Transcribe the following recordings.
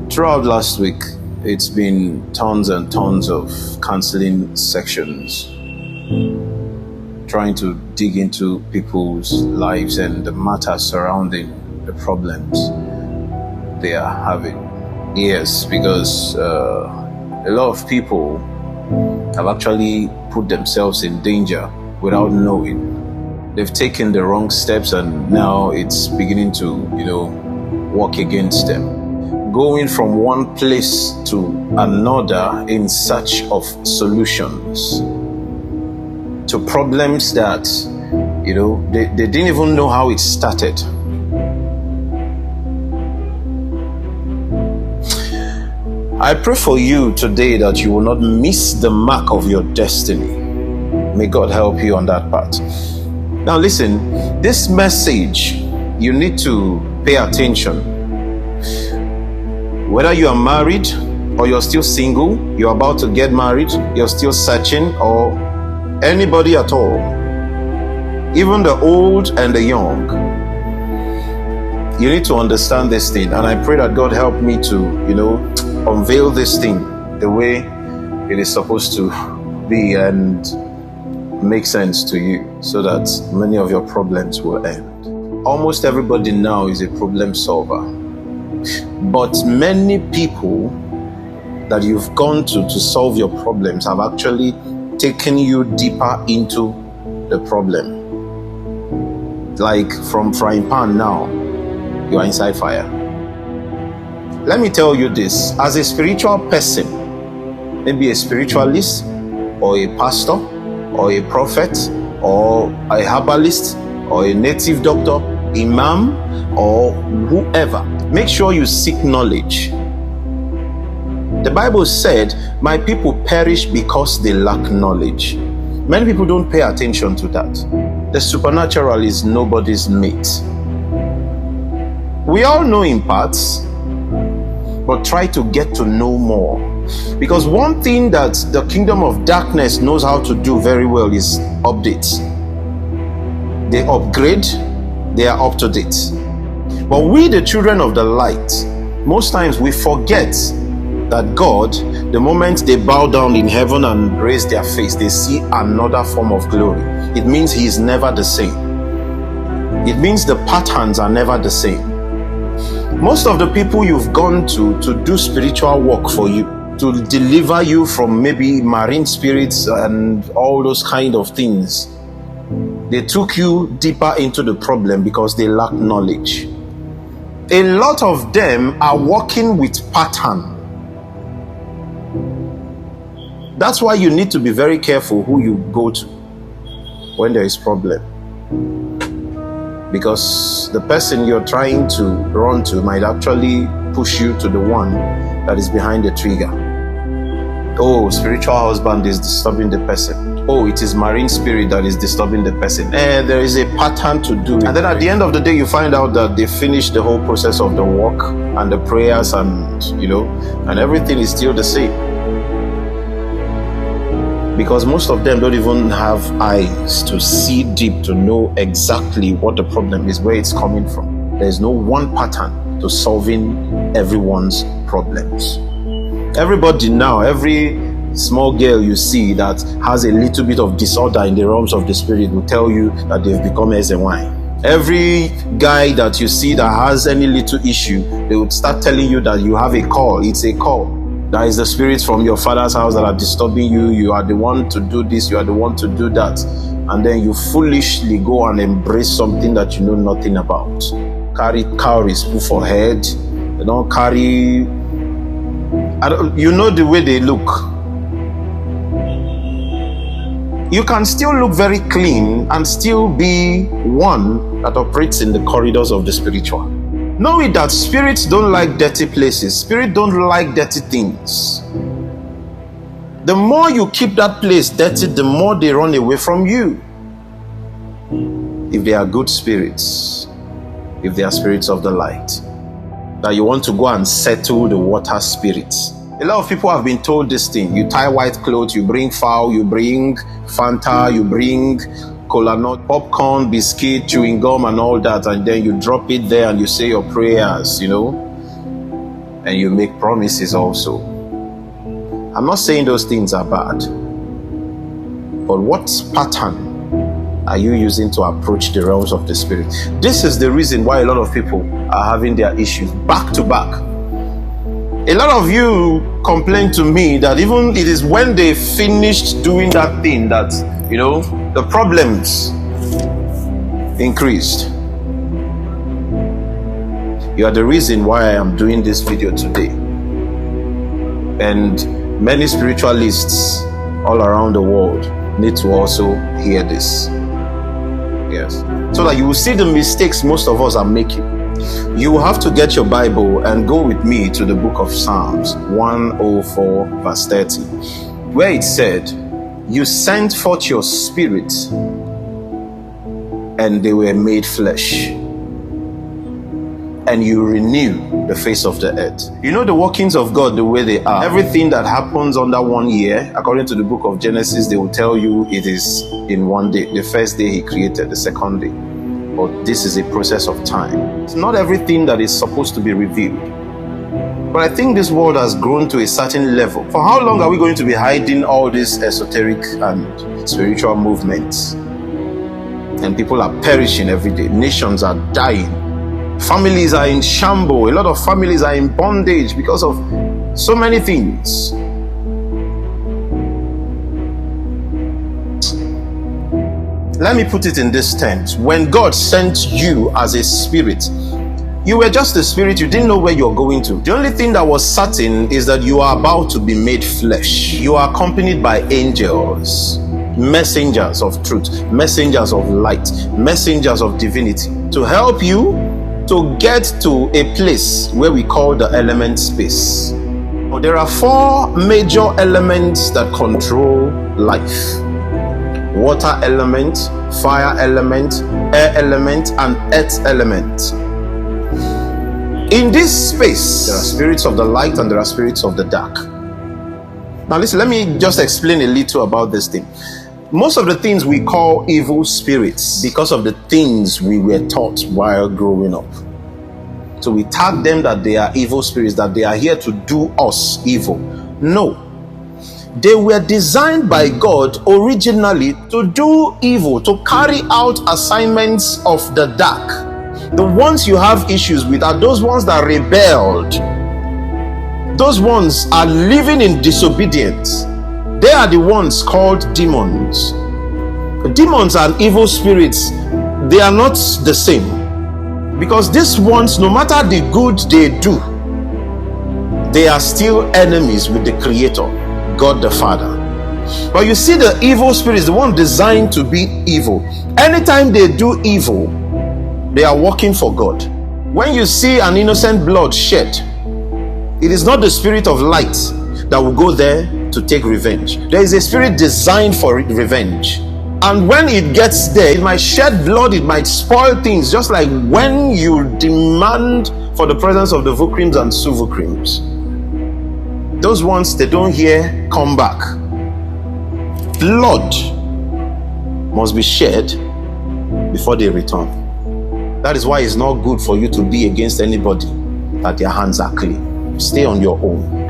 Throughout last week, it's been tons and tons of counseling sections, trying to dig into people's lives and the matters surrounding the problems they are having. Yes, because a lot of people have actually put themselves in danger without knowing. They've taken the wrong steps and now it's beginning to, work against them. Going from one place to another in search of solutions to problems that, they didn't even know how it started. I pray for you today that you will not miss the mark of your destiny. May God help you on that part. Now listen, this message, you need to pay attention. Whether you are married or you're still single, you're about to get married, you're still searching, or anybody at all, even the old and the young, you need to understand this thing. And I pray that God help me to, unveil this thing the way it is supposed to be and make sense to you so that many of your problems will end. Almost everybody now is a problem solver, but many people that you've gone to solve your problems have actually taken you deeper into the problem. Like from frying pan now, you are inside fire. Let me tell you this, as a spiritual person, maybe a spiritualist or a pastor or a prophet or a herbalist or a native doctor, imam or whoever, make sure you seek knowledge. The Bible said, my people perish because they lack knowledge. Many people don't pay attention to that. The supernatural is nobody's mate. We all know in parts, but try to get to know more. Because one thing that the kingdom of darkness knows how to do very well is updates. They upgrade, they are up to date. But we, the children of the light, most times we forget that God, the moment they bow down in heaven and raise their face, they see another form of glory. It means He is never the same. It means the patterns are never the same. Most of the people you've gone to do spiritual work for you, to deliver you from maybe marine spirits and all those kind of things, they took you deeper into the problem because they lack knowledge. A lot of them are working with pattern. That's why you need to be very careful who you go to when there is problem. Because the person you're trying to run to might actually push you to the one that is behind the trigger. Oh, spiritual husband is disturbing the person. Oh, it is marine spirit that is disturbing the person. And there is a pattern to do it. And then at the end of the day, you find out that they finished the whole process of the work and the prayers and, and everything is still the same. Because most of them don't even have eyes to see deep, to know exactly what the problem is, where it's coming from. There's no one pattern to solving everyone's problems. Everybody now, every small girl you see that has a little bit of disorder in the realms of the spirit will tell you that they've become SNY. Every guy that you see that has any little issue, they would start telling you that you have a call. It's a call. That is the spirits from your father's house that are disturbing you. You are the one to do this, you are the one to do that. And then you foolishly go and embrace something that you know nothing about. Carry cowries put for head. They don't carry... you know the way they look. You can still look very clean and still be one that operates in the corridors of the spiritual. Know it that spirits don't like dirty places. Spirits don't like dirty things. The more you keep that place dirty, the more they run away from you. If they are good spirits, if they are spirits of the light, that you want to go and settle the water spirits. A lot of people have been told this thing. You tie white clothes, you bring fowl, you bring Fanta, you bring cola nut, popcorn, biscuit, chewing gum and all that, and then you drop it there and you say your prayers, and you make promises also. I'm not saying those things are bad, but what pattern are you using to approach the realms of the spirit? This is the reason why a lot of people are having their issues back to back. A lot of you complain to me that even it is when they finished doing that thing that, the problems increased. You are the reason why I am doing this video today. And many spiritualists all around the world need to also hear this. Yes. So that you will see the mistakes most of us are making. You will have to get your Bible and go with me to the book of Psalms 104 verse 30, where it said, "You sent forth your spirit and they were made flesh, and you renew the face of the earth." You know the workings of God, the way they are. Everything that happens under 1 year, according to the book of Genesis, they will tell you it is in 1 day. The first day he created, the second day. But this is a process of time. It's not everything that is supposed to be revealed. But I think this world has grown to a certain level. For how long are we going to be hiding all these esoteric and spiritual movements? And people are perishing every day. Nations are dying. Families are in shambles. A lot of families are in bondage because of so many things. Let me put it in this terms. When God sent you as a spirit, you were just a spirit. You didn't know where you're going to. The only thing that was certain is that you are about to be made flesh. You are accompanied by angels, messengers of truth, messengers of light, messengers of divinity, to help you to get to a place where we call the element space. Now, there are 4 major elements that control life: water element, fire element, air element, and earth element. In this space, there are spirits of the light and there are spirits of the dark. Now listen, let me just explain a little about this thing. Most of the things we call evil spirits because of the things we were taught while growing up. So we tag them that they are evil spirits, that they are here to do us evil. No. They were designed by God originally to do evil, to carry out assignments of the dark. The ones you have issues with are those ones that rebelled. Those ones are living in disobedience. They are the ones called demons. Demons and evil spirits, they are not the same. Because these ones, no matter the good they do, they are still enemies with the Creator, God the Father. But you see, the evil spirit is the one designed to be evil. Anytime they do evil, they are working for God. When you see an innocent blood shed, it is not the spirit of light that will go there to take revenge. There is a spirit designed for revenge. And when it gets there, it might shed blood, it might spoil things, just like when you demand for the presence of the Vukrims and Suvukrims. Those ones, they don't hear come back. Blood must be shed before they return. That is why it's not good for you to be against anybody that their hands are clean. Stay on your own.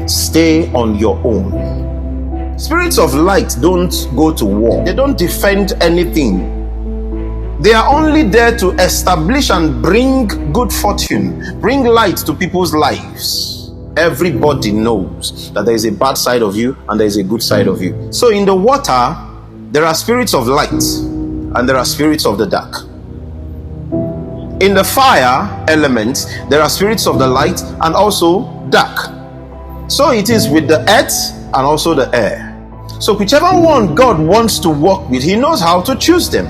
Stay on your own. Spirits of light don't go to war. They don't defend anything. They are only there to establish and bring good fortune, bring light to people's lives. Everybody knows that there is a bad side of you and there is a good side of you. So in the water, there are spirits of light and there are spirits of the dark. In the fire element, there are spirits of the light and also dark. So it is with the earth and also the air. So whichever one God wants to work with, he knows how to choose them.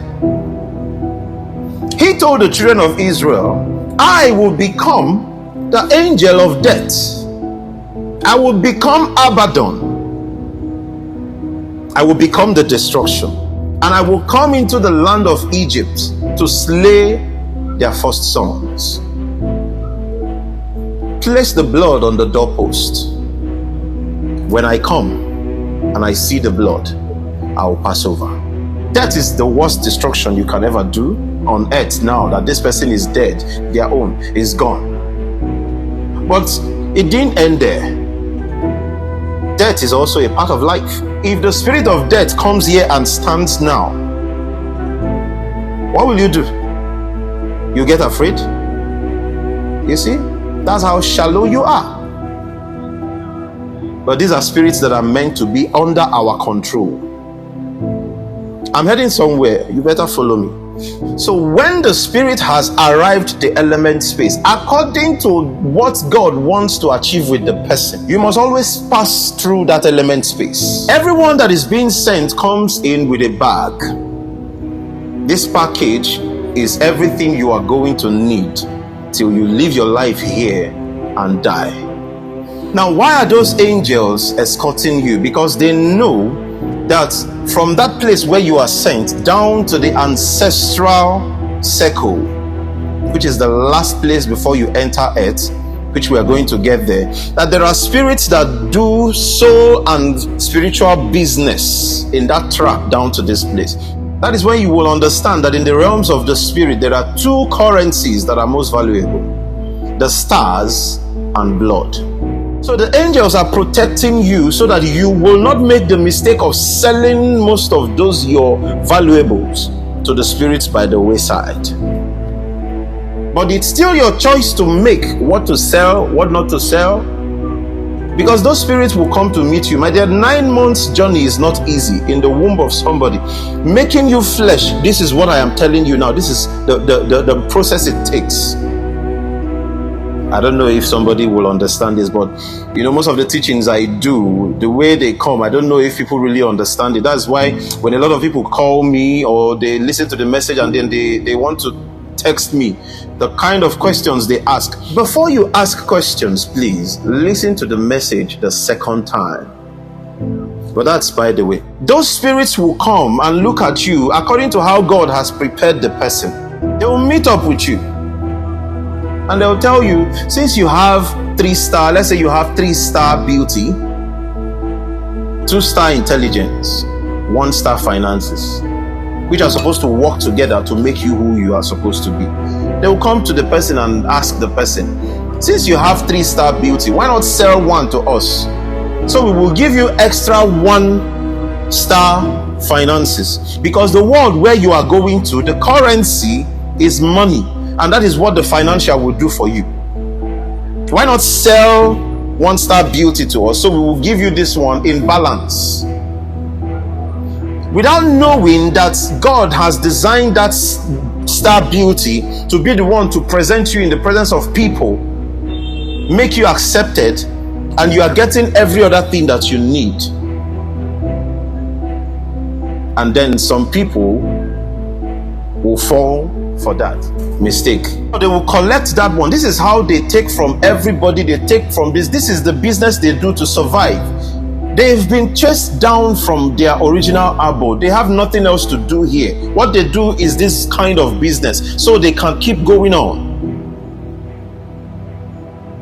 He told the children of Israel, I will become the angel of death. I will become Abaddon. I will become the destruction. And I will come into the land of Egypt to slay their first sons. Place the blood on the doorpost. When I come and I see the blood, I will pass over. That is the worst destruction you can ever do on earth. Now that this person is dead, their own is gone. But It didn't end there. Death is also a part of life. If the spirit of death comes here and stands now, what will you do? You get afraid? You see? That's how shallow you are. But these are spirits that are meant to be under our control. I'm heading somewhere. You better follow me. So when the spirit has arrived the element space, according to what God wants to achieve with the person, you must always pass through that element space. Everyone that is being sent comes in with a bag. This package is everything you are going to need till you live your life here and die. Now, why are those angels escorting you? Because they know that from that place where you are sent down to the ancestral circle, which is the last place before you enter earth, which we are going to get there, that there are spirits that do soul and spiritual business in that track down to this place. That is when you will understand that in the realms of the spirit, there are two currencies that are most valuable: the stars and blood. So the angels are protecting you so that you will not make the mistake of selling most of those your valuables to the spirits by the wayside. But it's still your choice to make what to sell, what not to sell, because those spirits will come to meet you. My dear, 9 months journey is not easy in the womb of somebody. Making you flesh, this is what I am telling you now. This is the process it takes. I don't know if somebody will understand this, but most of the teachings I do, the way they come, I don't know if people really understand it. That's why when a lot of people call me or they listen to the message and then they want to text me, the kind of questions they ask. Before you ask questions, please listen to the message the second time. But that's by the way. Those spirits will come and look at you according to how God has prepared the person. They will meet up with you. And they'll tell you, since you have 3-star, let's say you have 3-star beauty, 2-star intelligence, 1-star finances, which are supposed to work together to make you who you are supposed to be. They will come to the person and ask the person, since you have 3-star beauty, why not sell one to us? So we will give you extra 1-star finances. Because the world where you are going to, the currency is money. And that is what the financial will do for you. Why not sell 1-star beauty to us? So we will give you this one in balance. Without knowing that God has designed that star beauty to be the one to present you in the presence of people, make you accepted, and you are getting every other thing that you need. And then some people will fall for that mistake. They will collect that one. This is how they take from everybody. They take from this. This is the business they do to survive. They've been chased down from their original abode. They have nothing else to do here. What they do is this kind of business so they can keep going on.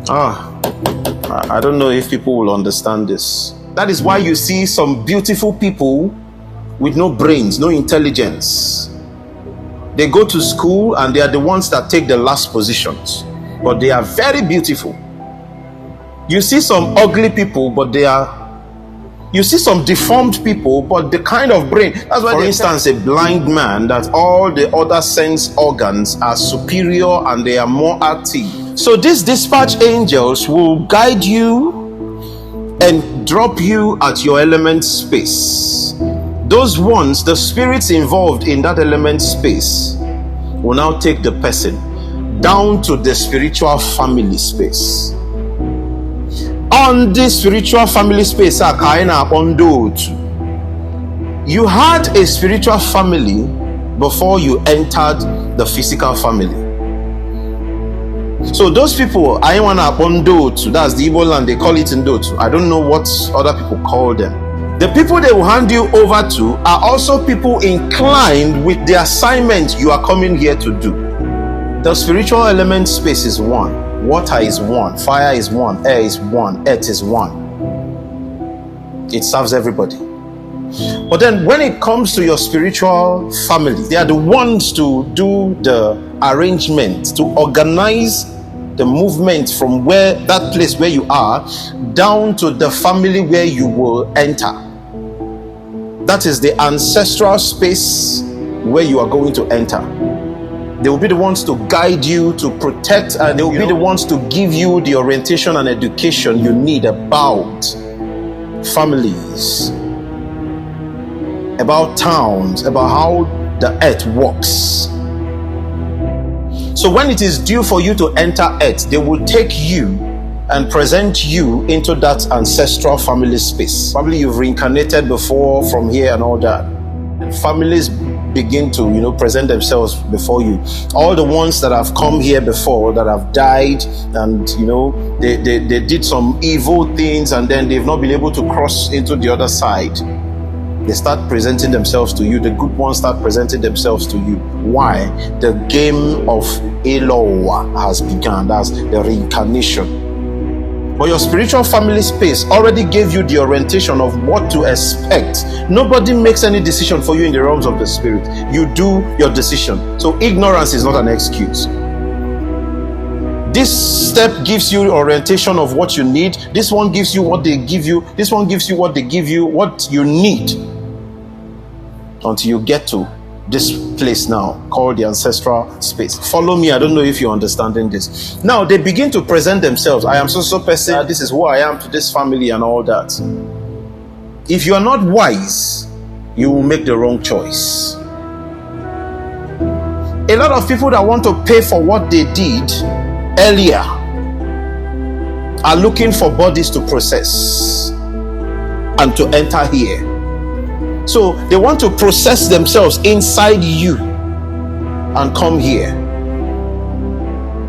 I don't know if people will understand this. That is why you see some beautiful people with no brains, no intelligence. They go to school and they are the ones that take the last positions, but they are very beautiful. You see some ugly people, but you see some deformed people, but the kind of brain. That's why, for instance, a blind man, that all the other sense organs are superior and they are more active. So these dispatch angels will guide you and drop you at your element space. Those ones, the spirits involved in that element space, will now take the person down to the spiritual family space. On this spiritual family space, you had a spiritual family before you entered the physical family. So those people, that's the Igbo land, they call it Ndotu. I don't know what other people call them. The people they will hand you over to are also people inclined with the assignment you are coming here to do. The spiritual element space is one. Water is one. Fire is one. Air is one. Earth is one. It serves everybody. But then when it comes to your spiritual family, they are the ones to do the arrangement, to organize the movement from where that place where you are down to the family where you will enter. That is the ancestral space where you are going to enter. They will be the ones to guide you, to protect, and they will be the ones to give you the orientation and education you need about families, about towns, about how the earth works. So when it is due for you to enter earth, they will take you and present you into that ancestral family space. Probably you've reincarnated before from here and all that. And families begin to, present themselves before you. All the ones that have come here before, that have died, and they did some evil things, and then they've not been able to cross into the other side. They start presenting themselves to you. The good ones start presenting themselves to you. Why? The game of Eloah has begun. That's the reincarnation. But your spiritual family space already gave you the orientation of what to expect. Nobody makes any decision for you in the realms of the spirit. You do your decision. So ignorance is not an excuse. This step gives you orientation of what you need. This one gives you what they give you. This one gives you what they give you, what you need, until you get to this place now called the ancestral space. Follow me. I don't know if you're understanding this. Now they begin to present themselves. I am so person. This is who I am to this family and all that. If you are not wise, you will make the wrong choice. A lot of people that want to pay for what they did earlier are looking for bodies to process and to enter here. So they want to process themselves inside you and come here.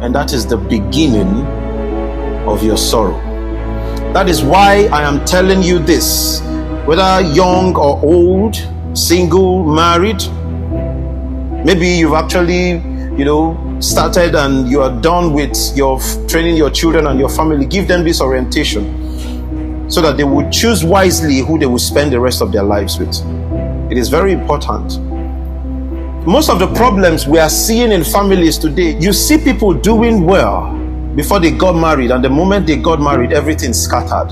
And that is the beginning of your sorrow. That is why I am telling you this. Whether young or old, single, married, maybe you've actually, started and you are done with your training your children and your family. Give them this orientation, so that they will choose wisely who they will spend the rest of their lives with. It is very important. Most of the problems we are seeing in families today, you see people doing well before they got married, and the moment they got married, everything scattered.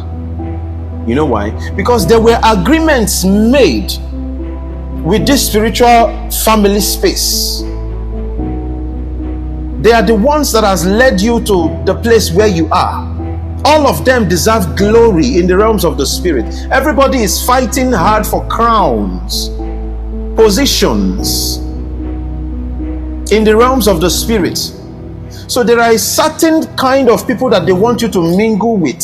You know why? Because there were agreements made with this spiritual family space. They are the ones that has led you to the place where you are. All of them deserve glory in the realms of the spirit. Everybody is fighting hard for crowns, positions in the realms of the spirit. So there are a certain kind of people that they want you to mingle with,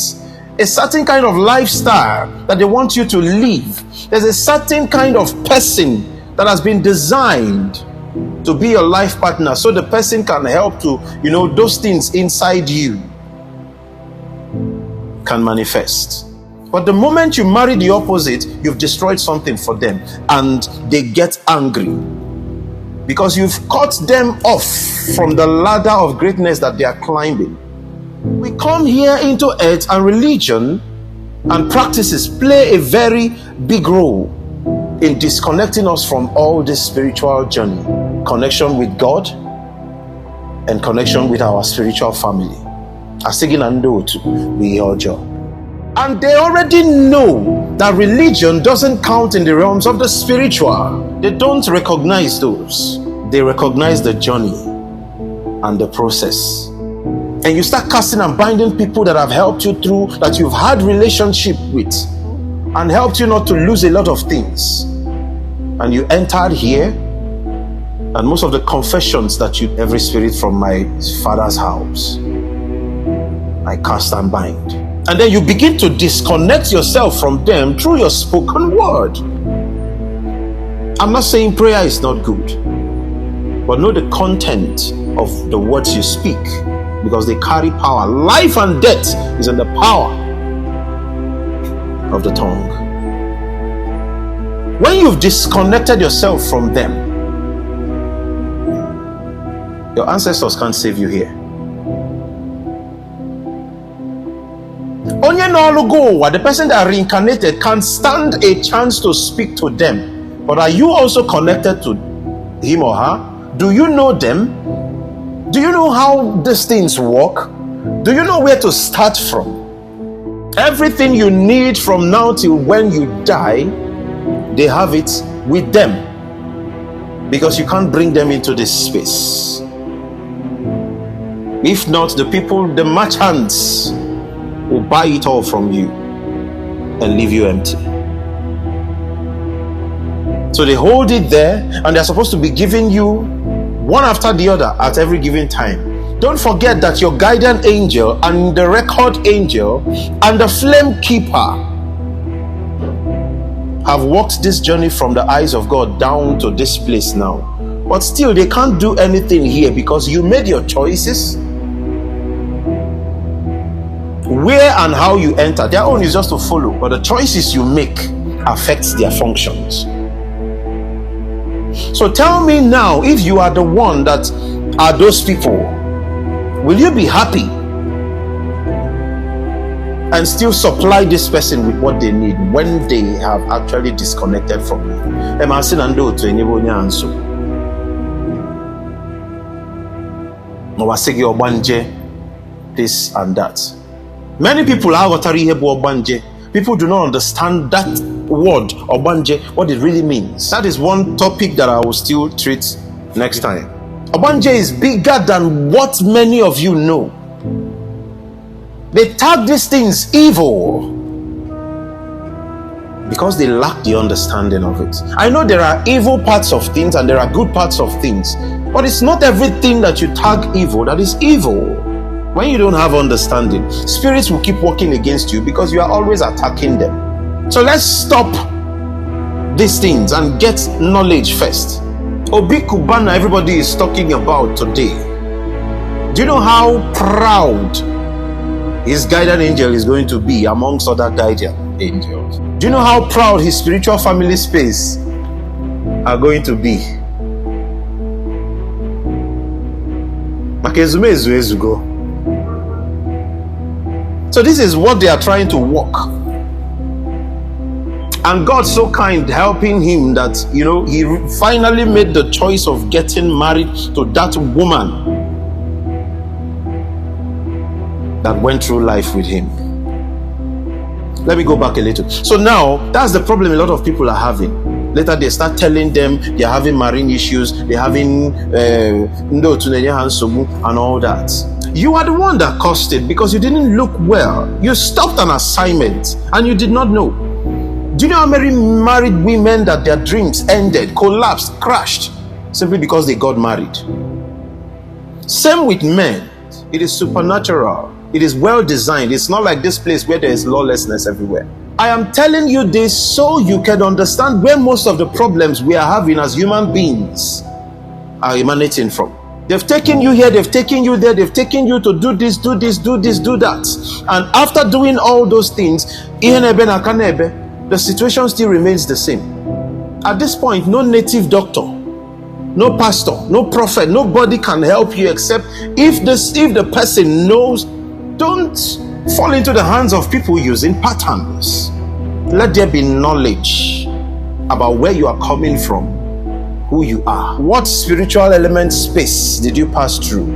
a certain kind of lifestyle that they want you to live. There's a certain kind of person that has been designed to be your life partner, so the person can help to, those things inside you can manifest. But the moment you marry the opposite, you've destroyed something for them, and they get angry because you've cut them off from the ladder of greatness that they are climbing. We come here into earth, and religion and practices play a very big role in disconnecting us from all this spiritual journey, connection with God and connection with our spiritual family. And they already know that religion doesn't count in the realms of the spiritual. They don't recognize those. They recognize the journey and the process. And you start casting and binding people that have helped you through, that you've had relationship with, and helped you not to lose a lot of things. And you entered here, and most of the confessions that every spirit from my father's house, I cast and bind. And then you begin to disconnect yourself from them through your spoken word. I'm not saying prayer is not good, but know the content of the words you speak, because they carry power. Life and death is in the power of the tongue. When you've disconnected yourself from them, your ancestors can't save you here. The person that reincarnated can stand a chance to speak to them. But are you also connected to him or her? Do you know them? Do you know how these things work? Do you know where to start from? Everything you need from now till when you die, they have it with them, because you can't bring them into this space. If not, the people, the merchants, will buy it all from you and leave you empty. So they hold it there, and they're supposed to be giving you one after the other at every given time. Don't forget that your guardian angel and the record angel and the flame keeper have walked this journey from the eyes of God down to this place now. But still, they can't do anything here because you made your choices. Where and how you enter, their own is just to follow. But the choices you make affects their functions. So tell me now, if you are the one that are those people, will you be happy and still supply this person with what they need when they have actually disconnected from you? This and that. Many people are obanje. People do not understand that word obanje, what it really means. That is one topic that I will still treat next time. Obanje is bigger than what many of you know. They tag these things evil because they lack the understanding of it. I know there are evil parts of things and there are good parts of things, but it's not everything that you tag evil that is evil. When you don't have understanding, spirits will keep working against you because you are always attacking them. So let's stop these things and get knowledge first. Obi Kubana, everybody is talking about today. Do you know how proud his guardian angel is going to be amongst other guardian angels? Do you know how proud his spiritual family space are going to be? So this is what they are trying to work. And God's so kind, helping him that, he finally made the choice of getting married to that woman that went through life with him. Let me go back a little. So now, that's the problem a lot of people are having. Later they start telling them they're having marine issues, they're having and all that. You are the one that caused it because you didn't look well. You stopped an assignment and you did not know. Do you know how many married women that their dreams ended, collapsed, crashed, simply because they got married? Same with men. It is supernatural. It is well designed. It's not like this place where there is lawlessness everywhere. I am telling you this so you can understand where most of the problems we are having as human beings are emanating from. They've taken you here, they've taken you there, they've taken you to do this, do this, do this, do that. And after doing all those things, the situation still remains the same. At this point, no native doctor, no pastor, no prophet, nobody can help you except if the person knows. Don't fall into the hands of people using patterns. Let there be knowledge about where you are coming from, who you are. What spiritual element space did you pass through?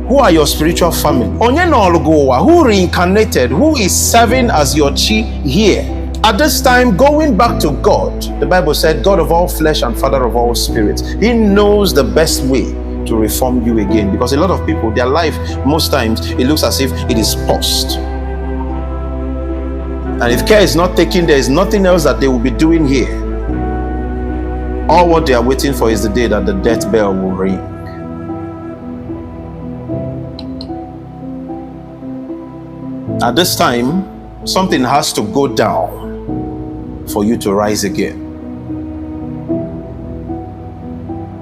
Who are your spiritual family? Who reincarnated? Who is serving as your chi here? At this time, going back to God, the Bible said, God of all flesh and Father of all spirits. He knows the best way to reform you again, because a lot of people, their life, most times, it looks as if it is paused. And if care is not taken, there is nothing else that they will be doing here. All what they are waiting for is the day that the death bell will ring. At this time, something has to go down for you to rise again.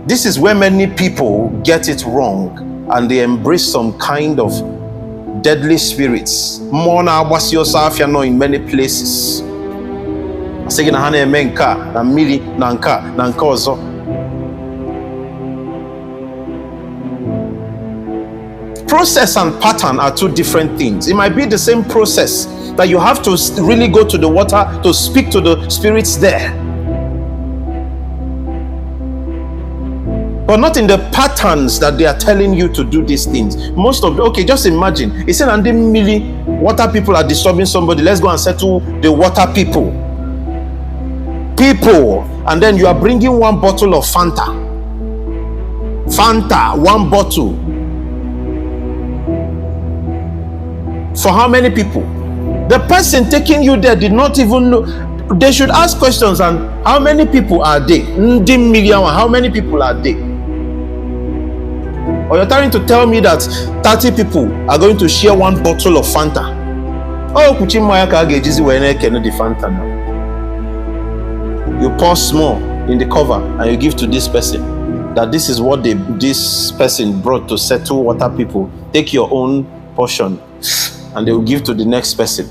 This is where many people get it wrong and they embrace some kind of deadly spirits. Mona was yourself, you know, in many places. Process and pattern are two different things. It might be the same process that you have to really go to the water to speak to the spirits there. but not in the patterns that they are telling you to do these things. Most of okay, just imagine. He said, and the water people are disturbing somebody. Let's go and settle the water people. And then you are bringing one bottle of Fanta, one bottle. For how many people? The person taking you there did not even know. They should ask questions. And how many people are they? How many people are they? Or you're trying to tell me that 30 people are going to share one bottle of Fanta? Oh, the Fanta now. You pour small in the cover and you give to this person. That this is what this person brought to settle water people. Take your own portion and they will give to the next person.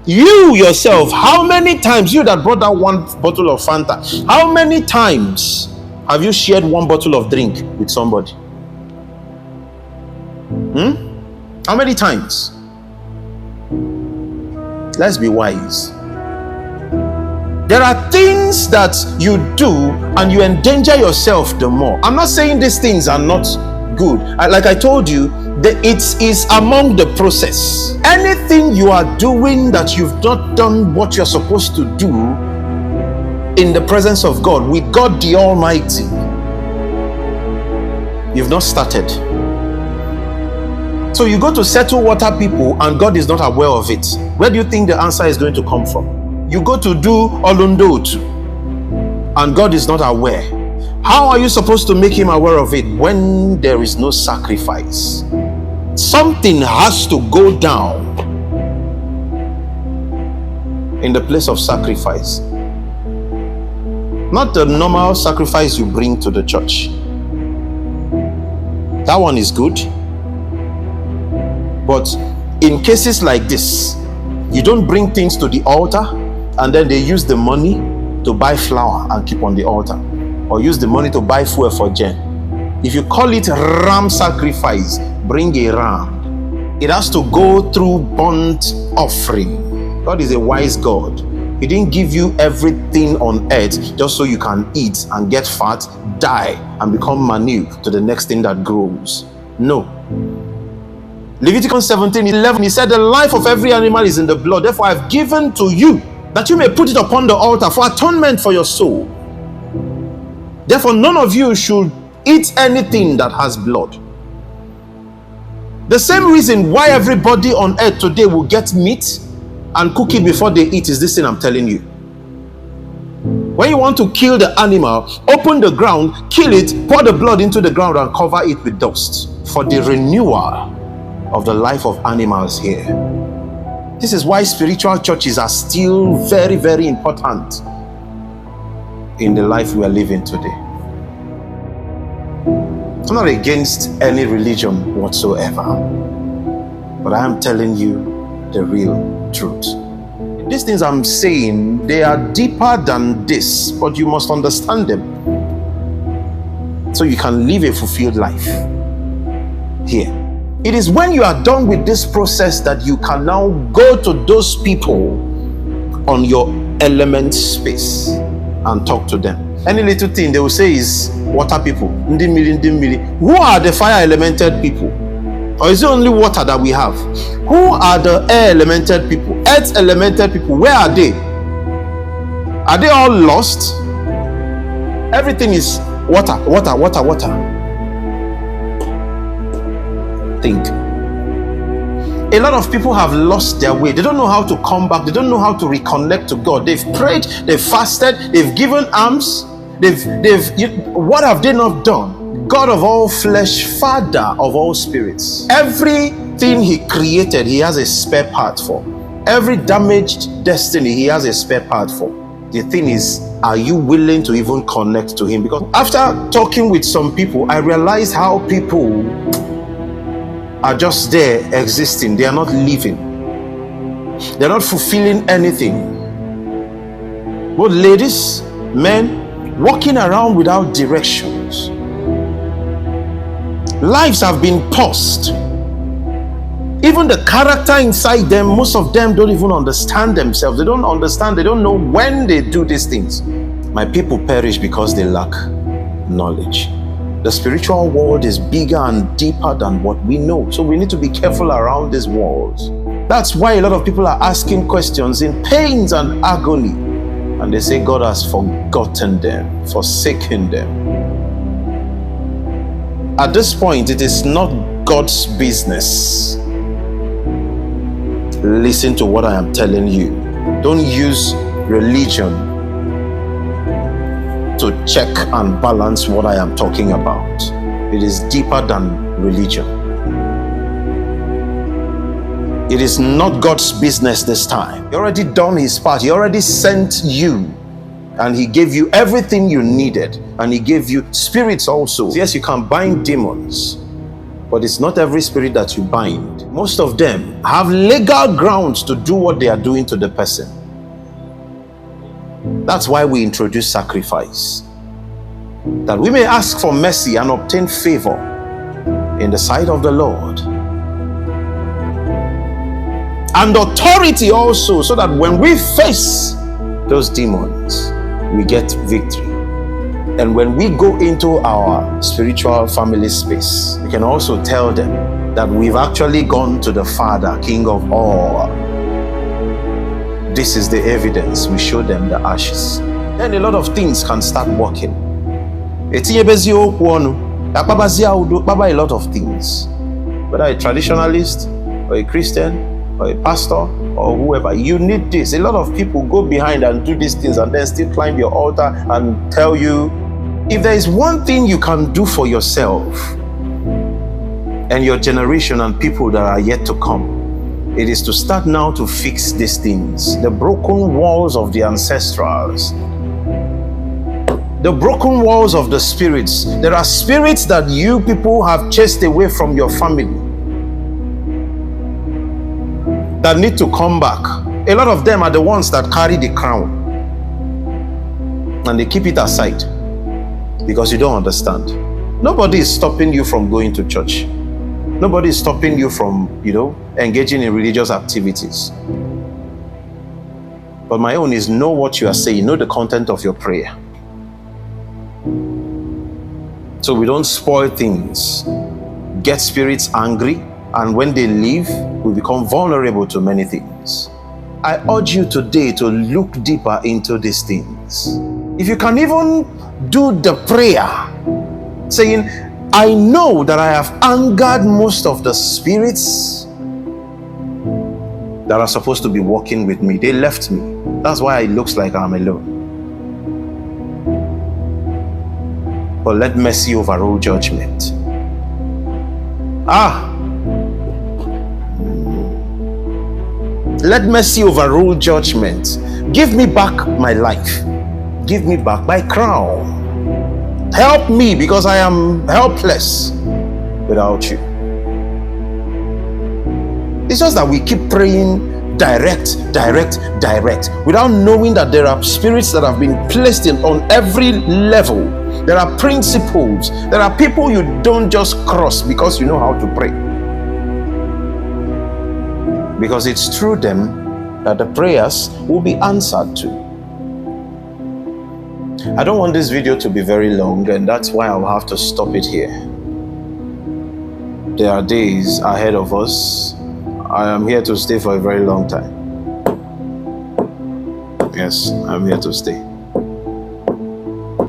You yourself, how many times, you that brought that one bottle of Fanta, how many times have you shared one bottle of drink with somebody? How many times? Let's be wise. There are things that you do and you endanger yourself the more. I'm not saying these things are not good. Like I told you, it is among the process. Anything you are doing that you've not done what you're supposed to do in the presence of God, with God the Almighty, you've not started. So you go to settle water people and God is not aware of it. Where do you think the answer is going to come from? You go to do Olundot and God is not aware. How are you supposed to make him aware of it when there is no sacrifice? Something has to go down in the place of sacrifice. Not the normal sacrifice you bring to the church. That one is good. But in cases like this, you don't bring things to the altar and then they use the money to buy flour and keep on the altar, or use the money to buy fuel for gen. If you call it ram sacrifice, bring a ram. It has to go through burnt offering. God is a wise God. He didn't give you everything on earth just so you can eat and get fat, die, and become manure to the next thing that grows. No. Leviticus 17:11, he said, the life of every animal is in the blood. Therefore, I've given to you that you may put it upon the altar for atonement for your soul. Therefore, none of you should eat anything that has blood. The same reason why everybody on earth today will get meat and cook it before they eat is this thing I'm telling you. When you want to kill the animal, open the ground, kill it, pour the blood into the ground and cover it with dust for the renewal of the life of animals here. This is why spiritual churches are still very, very important in the life we are living today. I'm not against any religion whatsoever, but I am telling you the real truth. These things I'm saying, they are deeper than this, but you must understand them so you can live a fulfilled life here. It is when you are done with this process that you can now go to those people on your element space and talk to them. Any little thing they will say is water people. Who are the fire elemented people? Or is it only water that we have? Who are the air elemented people? Earth elemented people. Where are they? Are they all lost? Everything is water, water, water, water. Think. A lot of people have lost their way. They don't know how to come back. They don't know how to reconnect to God. They've prayed, they've fasted, they've given alms. What have they not done? God of all flesh, Father of all spirits. Everything he created, he has a spare part for. Every damaged destiny, he has a spare part for. The thing is, are you willing to even connect to him? Because after talking with some people, I realized how people are just there existing. They are not living. They're not fulfilling anything. Both ladies, men, walking around without directions. Lives have been paused. Even the character inside them, most of them don't even understand themselves. They don't understand. They don't know when they do these things. My people perish because they lack knowledge. The spiritual world is bigger and deeper than what we know. So we need to be careful around these walls. That's why a lot of people are asking questions in pains and agony. And they say God has forgotten them, forsaken them. At this point, it is not God's business. Listen to what I am telling you. Don't use religion to check and balance what I am talking about. It is deeper than religion. It is not God's business this time. He already done his part. He already sent you, and he gave you everything you needed, and he gave you spirits also. Yes, you can bind demons, but it's not every spirit that you bind. Most of them have legal grounds to do what they are doing to the person. That's why we introduce sacrifice, that we may ask for mercy and obtain favor in the sight of the Lord. And authority also, so that when we face those demons, we get victory. And when we go into our spiritual family space, we can also tell them that we've actually gone to the Father, King of all. This is the evidence. We show them the ashes. Then a lot of things can start working. A lot of things. Whether a traditionalist or a Christian or a pastor or whoever, you need this. A lot of people go behind and do these things and then still climb your altar and tell you, if there is one thing you can do for yourself and your generation and people that are yet to come, it is to start now to fix these things. The broken walls of the ancestrals, the broken walls of the spirits. There are spirits that you people have chased away from your family that need to come back. A lot of them are the ones that carry the crown, and they keep it aside because you don't understand. Nobody is stopping you from going to church. Nobody is stopping you from, engaging in religious activities. But my own is, know what you are saying, know the content of your prayer, so we don't spoil things, get spirits angry, and when they leave, we become vulnerable to many things. I urge you today to look deeper into these things. If you can even do the prayer saying, I know that I have angered most of the spirits that are supposed to be working with me. They left me. That's why it looks like I'm alone. But let mercy overrule judgment. Let mercy overrule judgment. Give me back my life. Give me back my crown. Help me, because I am helpless without you. It's just that we keep praying direct, without knowing that there are spirits that have been placed on every level. There are principles. There are people you don't just cross because you know how to pray. Because it's through them that the prayers will be answered to. I don't want this video to be very long, and that's why I'll have to stop it here. There are days ahead of us. I am here to stay for a very long time. Yes, I'm here to stay.